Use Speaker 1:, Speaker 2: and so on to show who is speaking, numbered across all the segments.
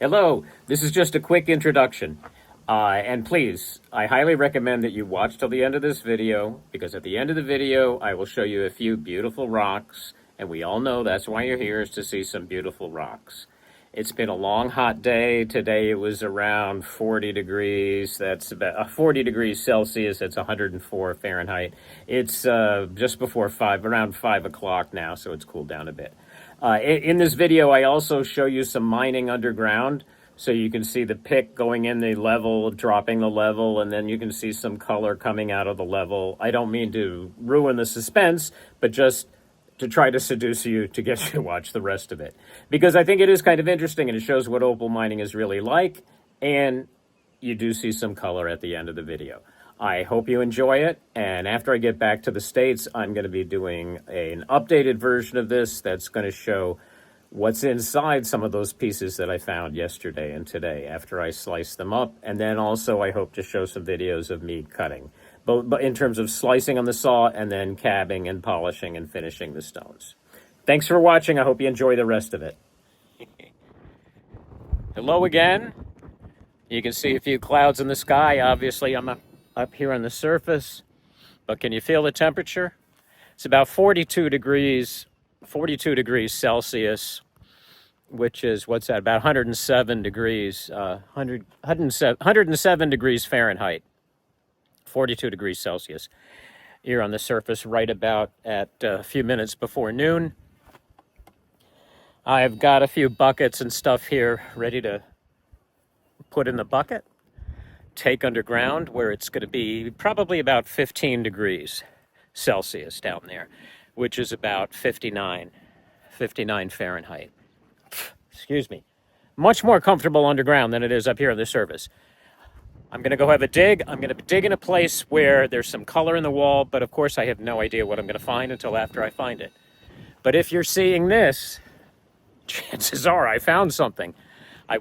Speaker 1: Hello, this is just a quick introduction. And please, I highly recommend that you watch till the end of this video, because at the end of the video, I will show you a few beautiful rocks, and we all know that's why you're here, is to see some beautiful rocks. It's been a long, hot day. Today it was around 40 degrees. That's about 40 degrees Celsius. That's 104 Fahrenheit. It's just before around 5 o'clock now, so it's cooled down a bit. In this video, I also show you some mining underground, so you can see the pick going in the level, dropping the level, and then you can see some color coming out of the level. I don't mean to ruin the suspense, but just to try to seduce you to get you to watch the rest of it. Because I think it is kind of interesting, and it shows what opal mining is really like, and you do see some color at the end of the video. I hope you enjoy it, and after I get back to the States, I'm going to be doing an updated version of this that's going to show what's inside some of those pieces that I found yesterday and today after I slice them up. And then also I hope to show some videos of me cutting, both in terms of slicing on the saw and then cabbing and polishing and finishing the stones. Thanks for watching. I hope you enjoy the rest of it. Hello again. You can see a few clouds in the sky. Obviously, I'm up here on the surface, but can you feel the temperature? It's about 42 degrees Celsius, which is, what's that, about 107 degrees, 107 degrees Fahrenheit, 42 degrees Celsius. Here on the surface right about at a few minutes before noon. I've got a few buckets and stuff here ready to put in the bucket, take underground, where it's going to be probably about 15 degrees Celsius down there, which is about 59 Fahrenheit. Excuse me. Much more comfortable underground than it is up here on the surface. I'm going to go have a dig. I'm going to dig in a place where there's some color in the wall, but of course I have no idea what I'm going to find until after I find it. But if you're seeing this, chances are I found something. I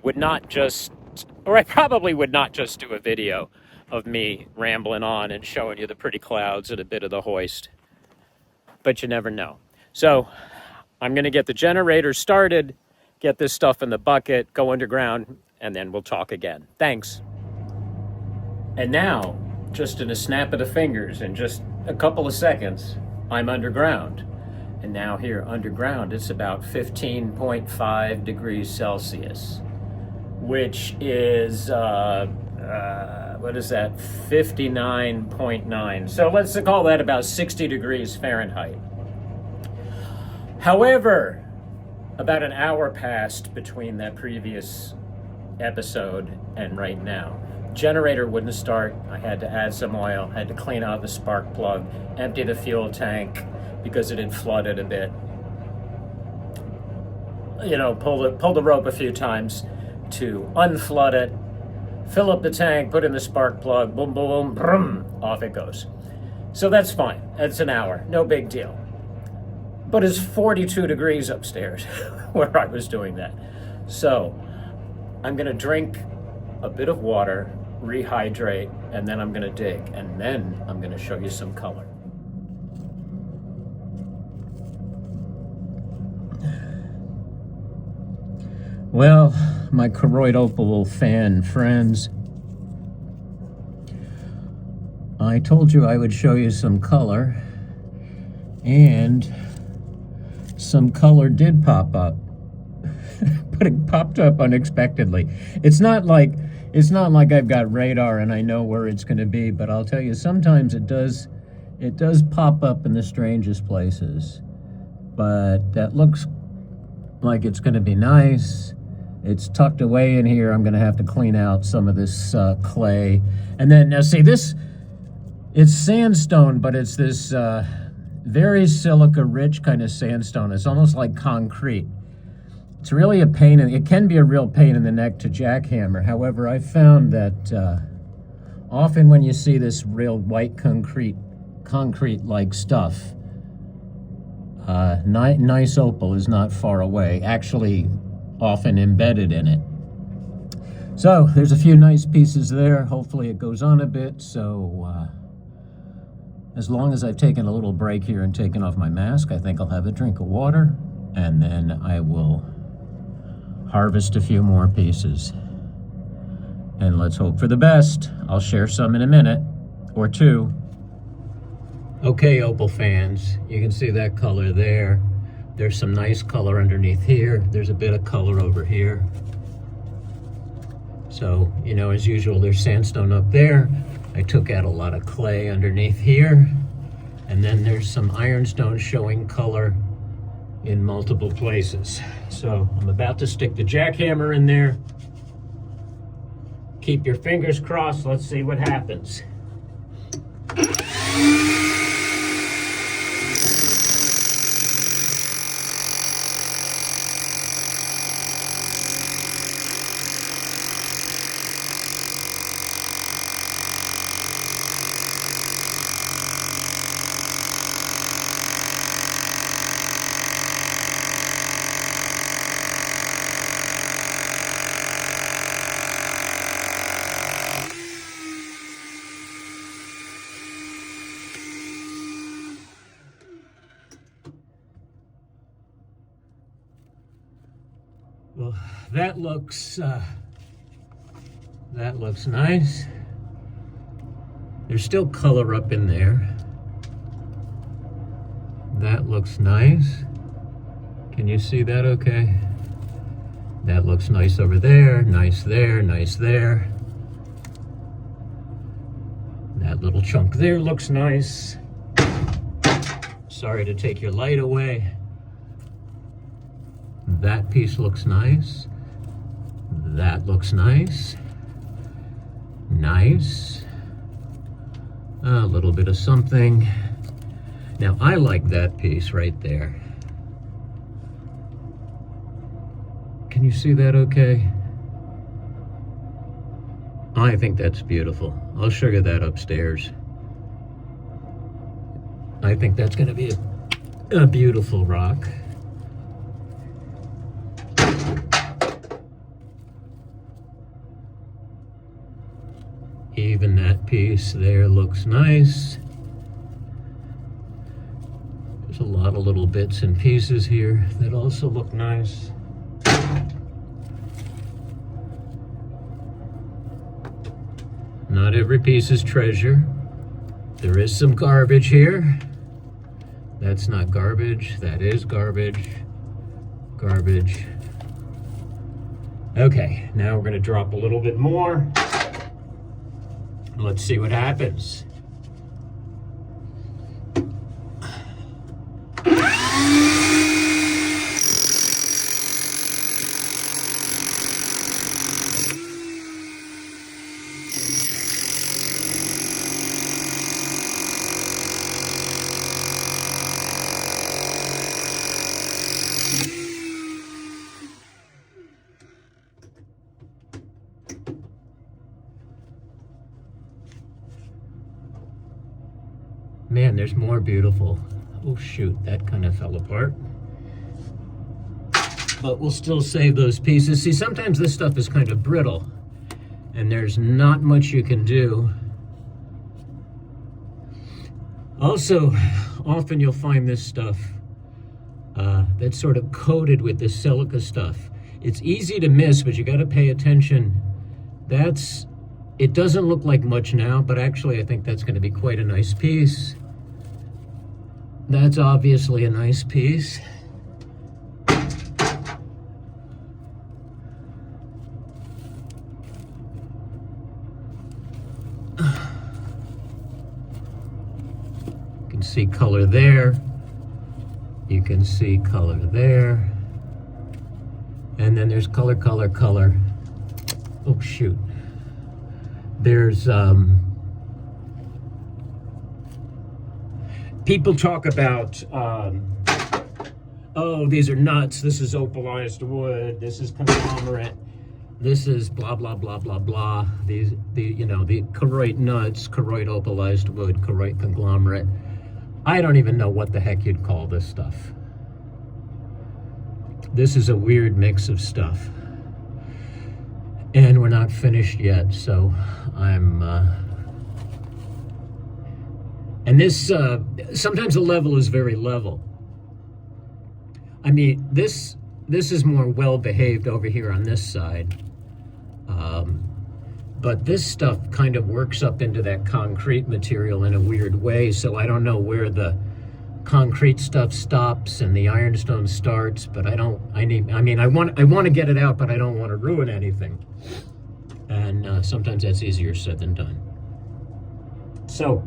Speaker 1: probably would not just do a video of me rambling on and showing you the pretty clouds and a bit of the hoist. But you never know. So I'm going to get the generator started, get this stuff in the bucket, go underground, and then we'll talk again. Thanks. And now, just in a snap of the fingers, in just a couple of seconds, I'm underground. And now here underground, it's about 15.5 degrees Celsius, which is, what is that, 59.9. So let's call that about 60 degrees Fahrenheit. However, about an hour passed between that previous episode and right now. Generator wouldn't start. I had to add some oil, had to clean out the spark plug, empty the fuel tank because it had flooded a bit. You know, pull the rope a few times to unflood it, fill up the tank, put in the spark plug, boom, boom, boom, off it goes. So that's fine. That's an hour. No big deal. But it's 42 degrees upstairs where I was doing that. So I'm going to drink a bit of water, rehydrate, and then I'm going to dig. And then I'm going to show you some color. Well, my Koroit Opal fan friends, I told you I would show you some color, and some color did pop up. But it popped up unexpectedly. It's not like I've got radar and I know where it's going to be, but I'll tell you, sometimes it does pop up in the strangest places. But that looks like it's going to be nice. It's tucked away in here. I'm going to have to clean out some of this clay. And then, now see, it's sandstone, but it's this very silica-rich kind of sandstone. It's almost like concrete. It's really a pain, and it can be a real pain in the neck to jackhammer. However, I found that often when you see this real white concrete-like stuff, nice opal is not far away. Actually, often embedded in it. So there's a few nice pieces there. Hopefully it goes on a bit. So as long as I've taken a little break here and taken off my mask, I think I'll have a drink of water, and then I will harvest a few more pieces. And let's hope for the best. I'll share some in a minute or two. Okay, opal fans, you can see that color there. There's some nice color underneath here. There's a bit of color over here. So, you know, as usual, there's sandstone up there. I took out a lot of clay underneath here. And then there's some ironstone showing color in multiple places. So I'm about to stick the jackhammer in there. Keep your fingers crossed. Let's see what happens. Well, that looks nice. There's still color up in there. That looks nice. Can you see that okay? That looks nice over there, nice there, nice there. That little chunk there looks nice. Sorry to take your light away. That piece looks nice. That looks nice. Nice. A little bit of something. Now, I like that piece right there. Can you see that okay? I think that's beautiful. I'll show you that upstairs. I think that's going to be a beautiful rock. Even that piece there looks nice. There's a lot of little bits and pieces here that also look nice. Not every piece is treasure. There is some garbage here. That's not garbage, that is garbage. Garbage. Okay, now we're gonna drop a little bit more. Let's see what happens. Man, there's more beautiful. Oh shoot, that kind of fell apart. But we'll still save those pieces. See, sometimes this stuff is kind of brittle and there's not much you can do. Also, often you'll find this stuff that's sort of coated with this silica stuff. It's easy to miss, but you got to pay attention. It doesn't look like much now, but actually I think that's going to be quite a nice piece. That's obviously a nice piece. You can see color there. You can see color there. And then there's color, color, color. Oh shoot. There's people talk about oh, these are nuts, this is opalized wood, this is conglomerate, this is blah blah blah blah blah. The Koroit nuts, Koroit opalized wood, Koroit conglomerate. I don't even know what the heck you'd call this stuff. This is a weird mix of stuff. And we're not finished yet, so I'm and this sometimes the level is very level. I mean, this this is more well-behaved over here on this side. But this stuff kind of works up into that concrete material in a weird way, so I don't know where the concrete stuff stops and the ironstone starts, but I want to get it out, but I don't want to ruin anything. And sometimes that's easier said than done. So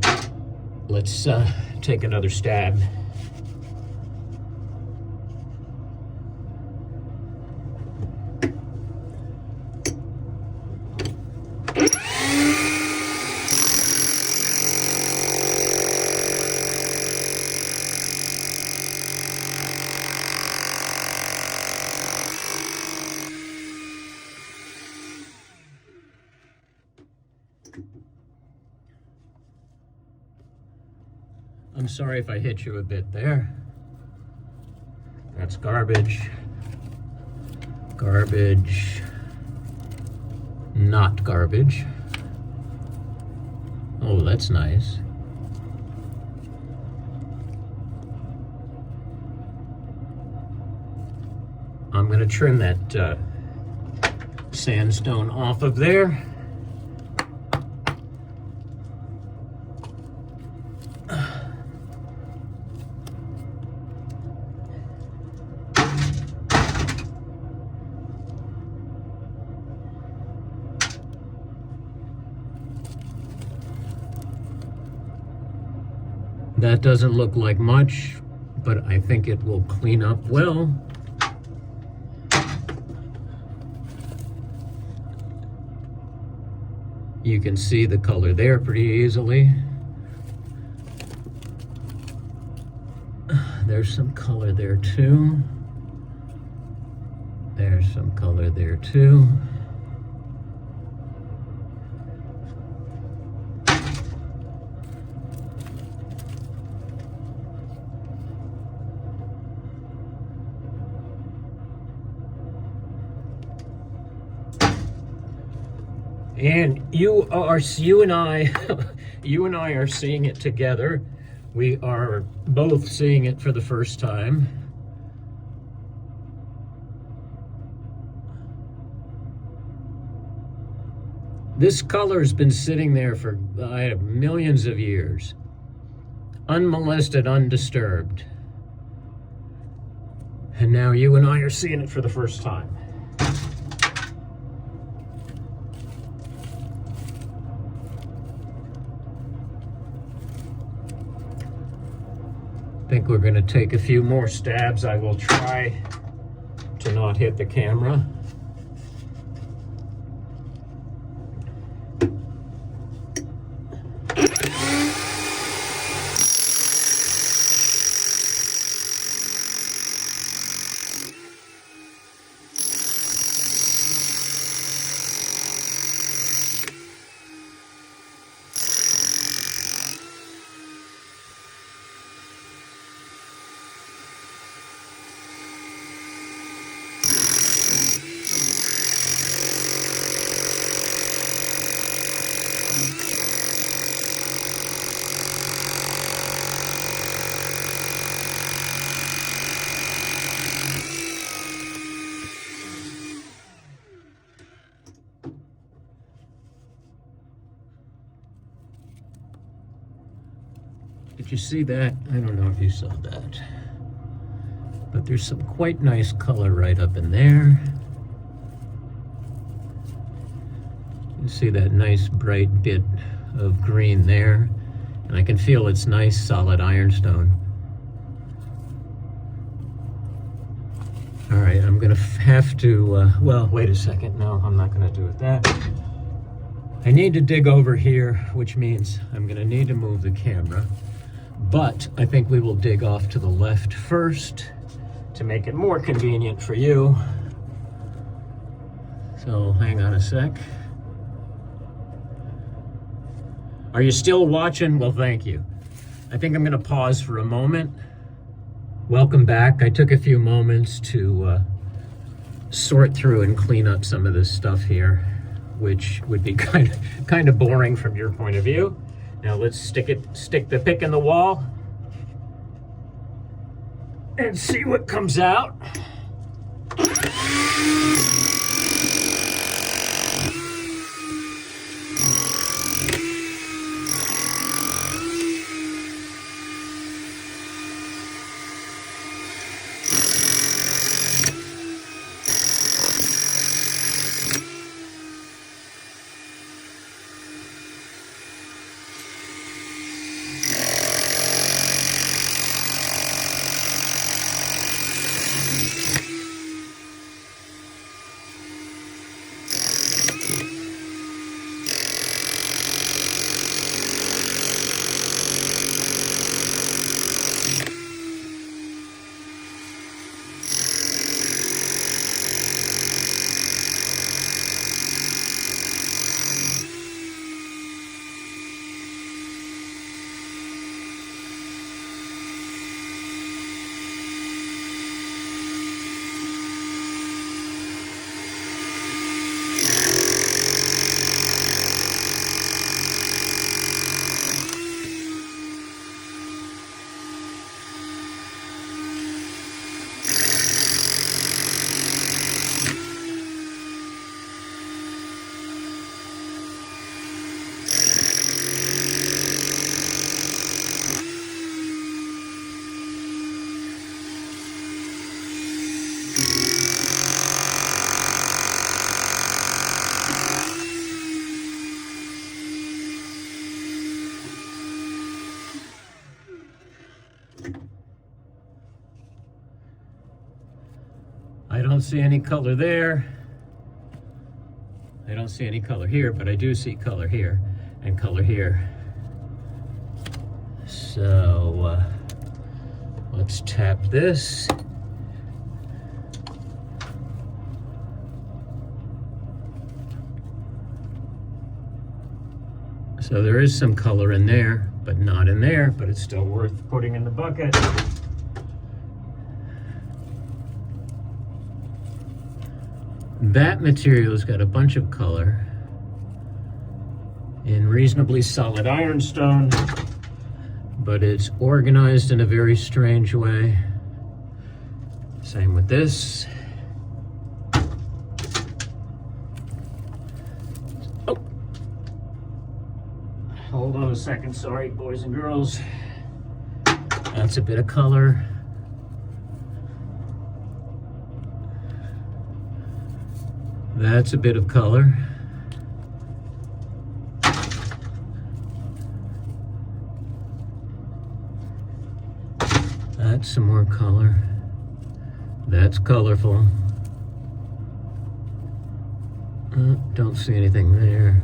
Speaker 1: let's take another stab. I'm sorry if I hit you a bit there. That's garbage. Garbage. Not garbage. Oh, that's nice. I'm going to trim that sandstone off of there. That doesn't look like much, but I think it will clean up well. You can see the color there pretty easily. There's some color there too. There's some color there too. And you and I are seeing it together. We are both seeing it for the first time. This color has been sitting there for millions of years, unmolested, undisturbed. And now you and I are seeing it for the first time. I think we're going to take a few more stabs. I will try to not hit the camera. Did you see that? I don't know if you saw that. But there's some quite nice color right up in there. You see that nice bright bit of green there. And I can feel it's nice solid ironstone. All right, I'm gonna have to, well, wait a second. No, I'm not gonna do it that. I need to dig over here, which means I'm gonna need to move the camera. But I think we will dig off to the left first to make it more convenient for you. So hang on a sec. Are you still watching? Well, thank you. I think I'm going to pause for a moment. Welcome back. I took a few moments to sort through and clean up some of this stuff here, which would be kind of boring from your point of view. Now let's stick the pick in the wall and see what comes out. I don't see any color there. I don't see any color here, but I do see color here and color here. So let's tap this. So there is some color in there, but not in there, but it's still worth putting in the bucket. That material's got a bunch of color in reasonably solid ironstone, but it's organized in a very strange way. Same with this. Oh, hold on a second, sorry, boys and girls. That's a bit of color. That's a bit of color. That's some more color. That's colorful. Don't see anything there.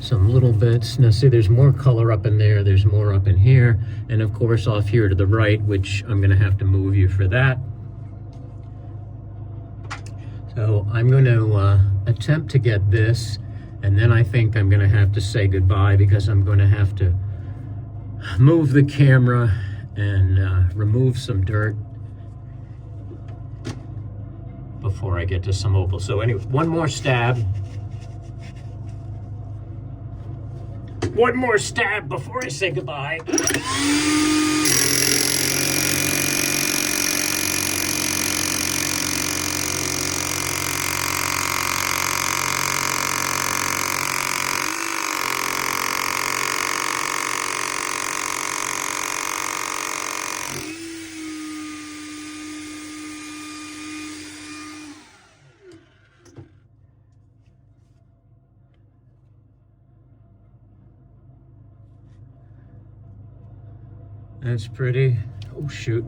Speaker 1: Some little bits. Now see, there's more color up in there. There's more up in here. And of course off here to the right, which I'm gonna have to move you for that. So I'm going to attempt to get this, and then I think I'm going to have to say goodbye because I'm going to have to move the camera and remove some dirt before I get to some opal. So anyway, one more stab. One more stab before I say goodbye. That's pretty. Oh, shoot.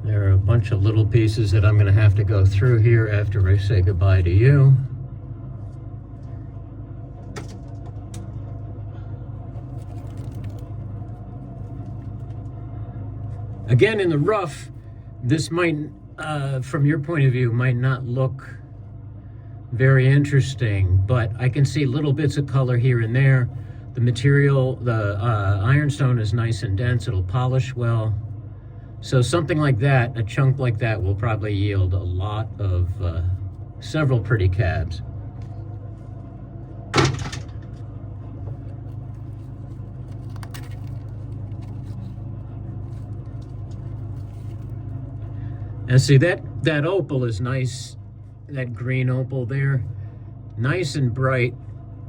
Speaker 1: There are a bunch of little pieces that I'm going to have to go through here after I say goodbye to you. Again, in the rough, this might, from your point of view, might not look very interesting, but I can see little bits of color here and there. The material, the ironstone is nice and dense. It'll polish well. So something like that, a chunk like that, will probably yield a lot of several pretty cabs. And see, that opal is nice, that green opal there, nice and bright,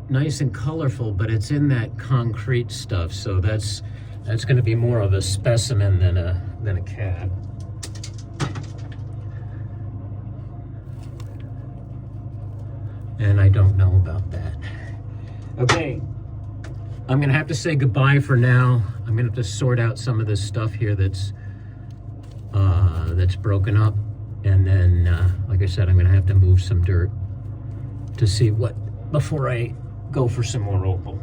Speaker 1: nice and colorful, but it's in that concrete stuff, so that's going to be more of a specimen than a cab. And I don't know about that. Okay, I'm going to have to say goodbye for now. I'm going to have to sort out some of this stuff here that's broken up. And then, like I said, I'm going to have to move some dirt to see what, before I go for some more opal.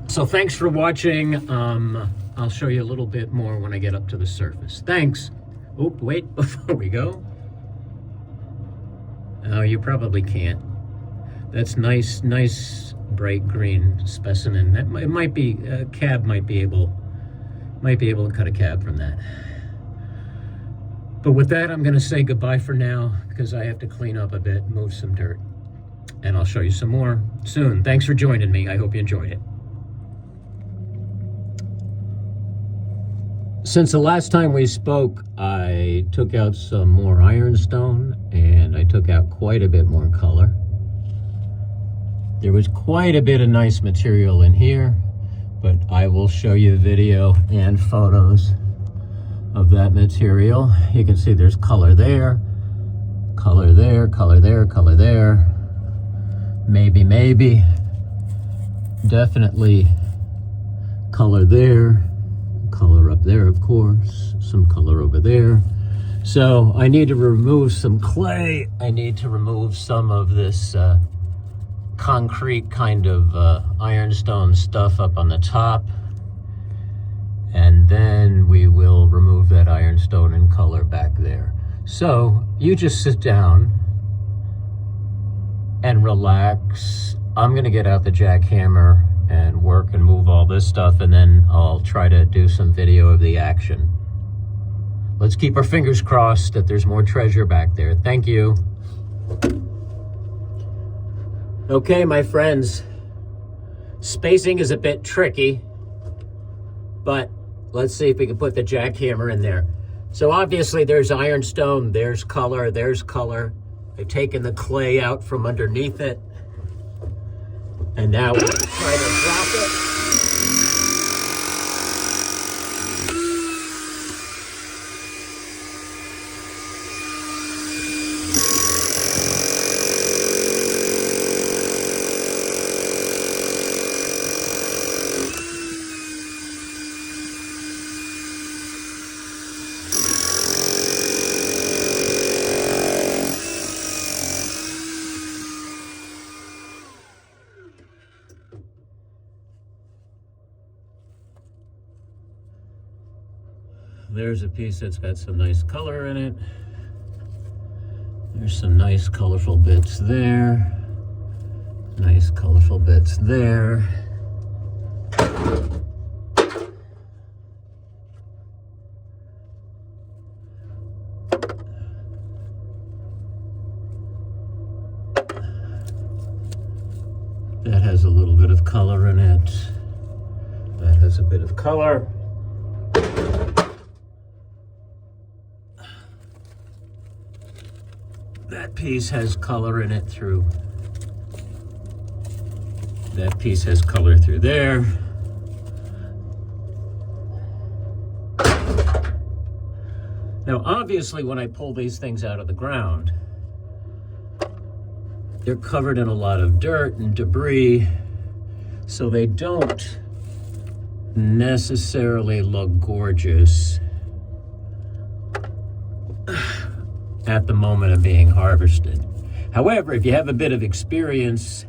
Speaker 1: So thanks for watching. I'll show you a little bit more when I get up to the surface. Thanks. Oh, wait, before we go. Oh, you probably can't. That's nice bright green specimen. That might be a cab. Might be able to cut a cab from that. But with that, I'm going to say goodbye for now because I have to clean up a bit, move some dirt, and I'll show you some more soon. Thanks for joining me. I hope you enjoyed it. Since the last time we spoke, I took out some more ironstone and I took out quite a bit more color. There was quite a bit of nice material in here, but I will show you video and photos of that material. You can see there's color there, color there, color there, color there. Maybe, definitely color there, color up there, of course, some color over there. So I need to remove some clay. I need to remove some of this concrete kind of ironstone stuff up on the top. And then we will remove that ironstone and color back there. So you just sit down and relax. I'm gonna get out the jackhammer and work and move all this stuff, and then I'll try to do some video of the action. Let's keep our fingers crossed that there's more treasure back there. Thank you. Okay, my friends, spacing is a bit tricky, but let's see if we can put the jackhammer in there. So obviously there's ironstone, there's color, there's color. I've taken the clay out from underneath it. And now we'll try to drop it. There's a piece that's got some nice color in it. There's some nice colorful bits there. Nice colorful bits there. That has a little bit of color in it. That has a bit of color. That piece has color in it through. That piece has color through there. Now, obviously, when I pull these things out of the ground, they're covered in a lot of dirt and debris, so they don't necessarily look gorgeous at the moment of being harvested. However, if you have a bit of experience,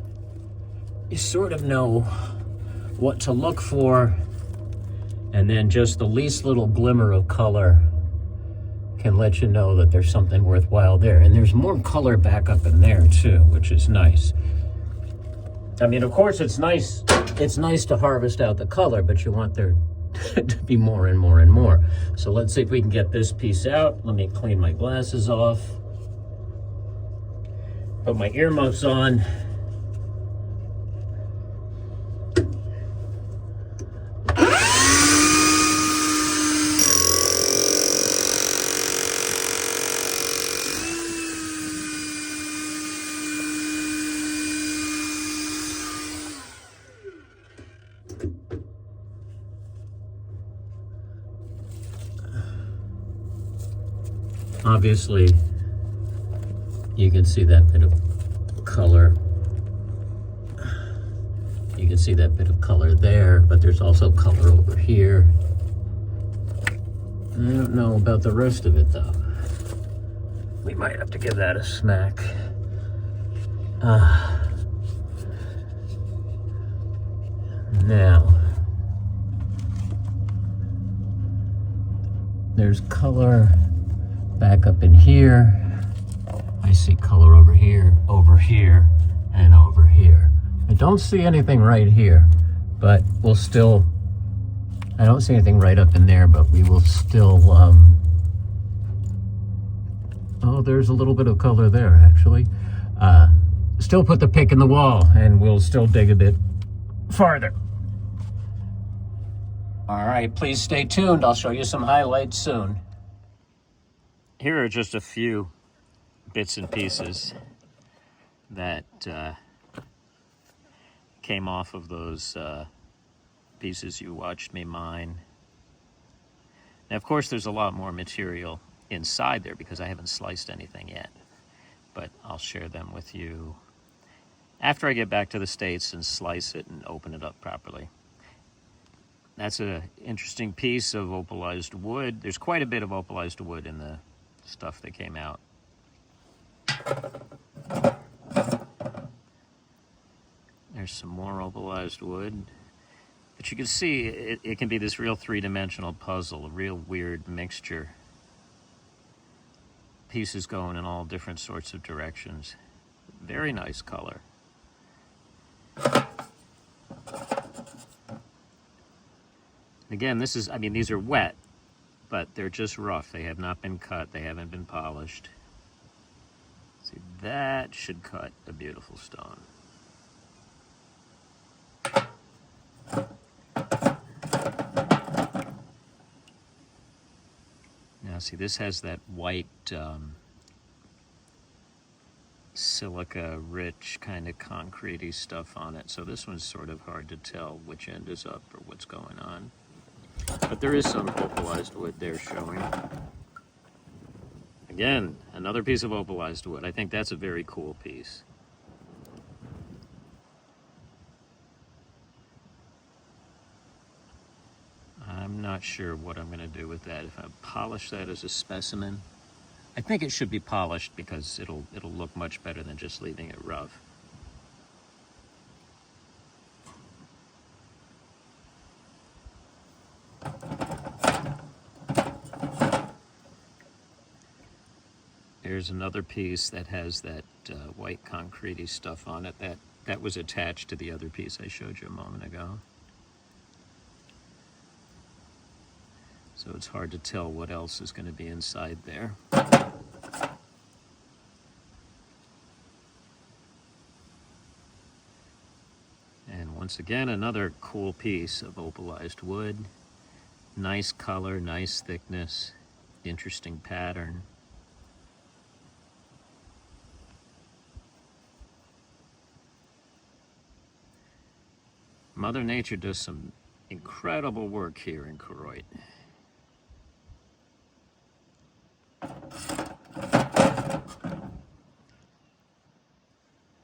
Speaker 1: you sort of know what to look for, and then just the least little glimmer of color can let you know that there's something worthwhile there. And there's more color back up in there too, which is nice. I mean, of course, it's nice to harvest out the color, but you want there to be more and more and more. So let's see if we can get this piece out. Let me clean my glasses off. Put my earmuffs on. Obviously, you can see that bit of color. You can see that bit of color there, but there's also color over here. I don't know about the rest of it though. We might have to give that a smack. Now, there's color back up in here. I see color over here, and over here. I don't see anything right here, but we'll still, I don't see anything right up in there, but we will still, oh, there's a little bit of color there, actually. Still put the pick in the wall, and we'll still dig a bit farther. All right, please stay tuned. I'll show you some highlights soon. Here are just a few bits and pieces that came off of those pieces you watched me mine. Now, of course, there's a lot more material inside there because I haven't sliced anything yet, but I'll share them with you after I get back to the States and slice it and open it up properly. That's an interesting piece of opalized wood. There's quite a bit of opalized wood in the stuff that came out. There's some more opalized wood. But you can see it can be this real three-dimensional puzzle, a real weird mixture. Pieces going in all different sorts of directions. Very nice color. Again, this is, I mean, these are wet, but they're just rough. They have not been cut. They haven't been polished. See, that should cut a beautiful stone. Now, see, this has that white silica-rich kind of concrete-y stuff on it. So this one's sort of hard to tell which end is up or what's going on. But there is some opalized wood there showing. Again, another piece of opalized wood. I think that's a very cool piece. I'm not sure what I'm going to do with that. If I polish that as a specimen, I think it should be polished because it'll look much better than just leaving it rough. There's another piece that has that white concrete-y stuff on it that was attached to the other piece I showed you a moment ago. So it's hard to tell what else is going to be inside there. And once again, another cool piece of opalized wood. Nice color, nice thickness, interesting pattern. Mother Nature does some incredible work here in Koroit.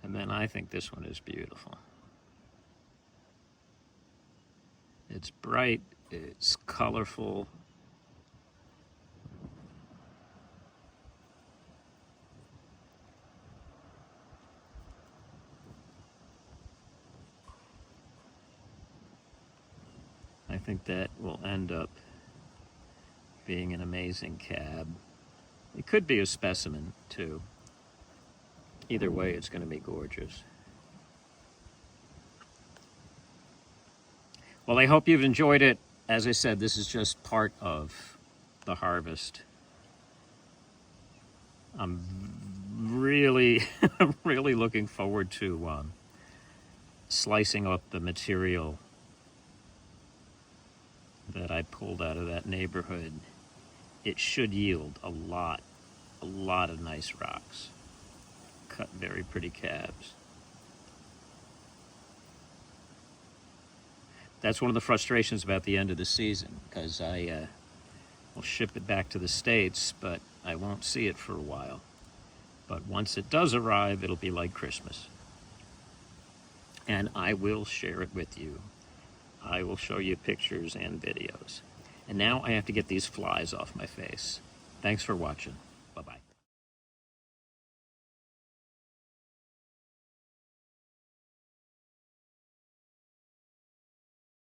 Speaker 1: And then I think this one is beautiful. It's bright, it's colorful. I think that will end up being an amazing cab. It could be a specimen, too. Either way, it's going to be gorgeous. Well, I hope you've enjoyed it. As I said, this is just part of the harvest. I'm really, really looking forward to slicing up the material that I pulled out of that neighborhood. It should yield a lot of nice rocks. Cut very pretty cabs. That's one of the frustrations about the end of the season, because I will ship it back to the States, but I won't see it for a while. But once it does arrive, it'll be like Christmas. And I will share it with you. I will show you pictures and videos. And now I have to get these flies off my face. Thanks for watching.